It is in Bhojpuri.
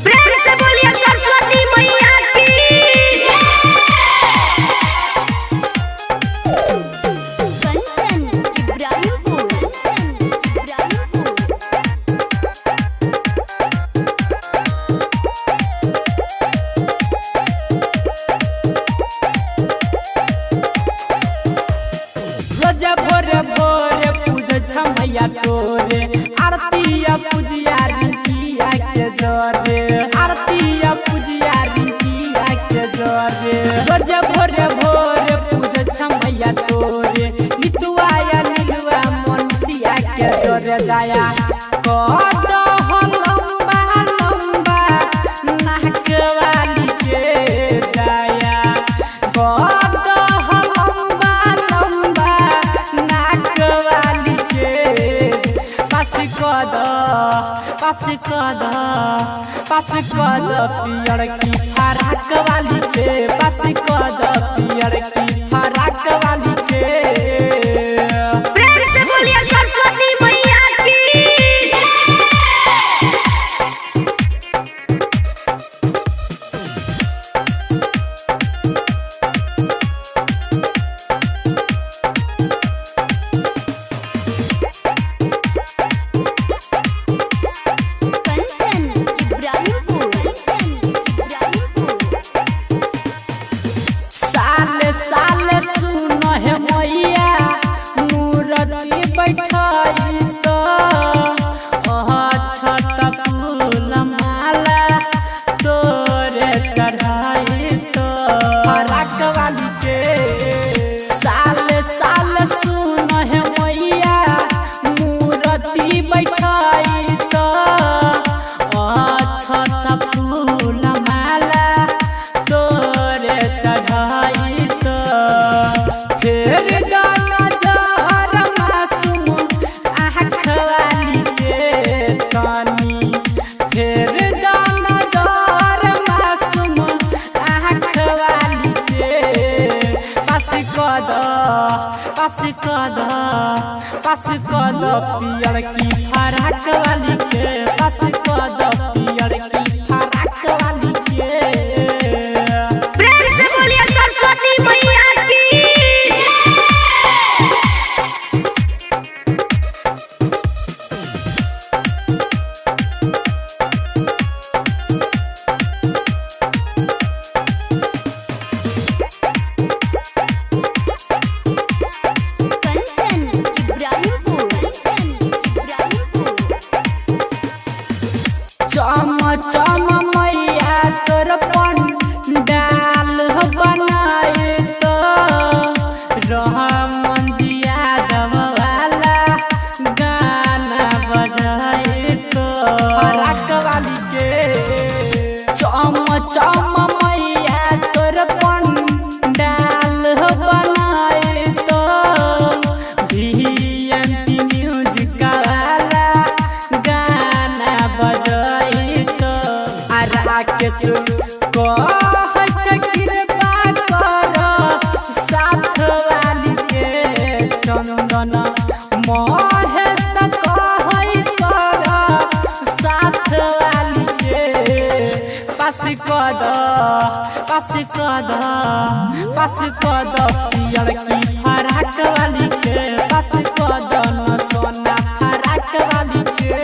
प्रेम से बोलिए सरस्वती मैया की। कंचन इब्राहिमपुर। रोजा भोरे भोरे पूज छमैया तोरे आरतिया पूजिया रिंकिया के जोरे आरतिया पूजिया रिंकिया के जोरे रोजा भोरे भोरे पूज छमैया तोरे नितुआ या नीलुआ मनसिया के जोरे दया कद लंबा लंबा नाक वाली के दया कद लंबा लंबा नाक वाली के पास कद पियर की फराक वाली के पास कद पियर की फराक वाली के। प्रेम से बोलिए सरस्वती मैया की। कंचन इब्राहिमपुर। साले साले सुन है मैया मूर्ति बैठाई तो छत फूल माला तोरे चढ़ाई तो फराक वाली के। साले साले सुन है मैया मूर्ति बैठाई तो छत फूल माला तोरे चढ़ाई तो फिर गाना जहर मासूम आँख वाली के तानी फिर गाना जहर मासूम आँख वाली के पास कद पियर की फराक वाली के पास कद पियर की फराक वाली के। प्रेम से बोलिए सरस्वती मैया की। कंचन इब्राहिमपुर। चम चम मैया तोर पंडाल बनाए तो रहमन जिया वाला गाना बजाए तो फराक वाली के। चम चम मैया तोर पंडाल बनाए तो VNT म्यूजिक वाला गाना बजाई तो राकेश कृपा कर साथ वाली के चंदन महेश कहै कर साथ वाली के पास कद पियर की फराक वाली के पास कद न सोना फराक वाली के।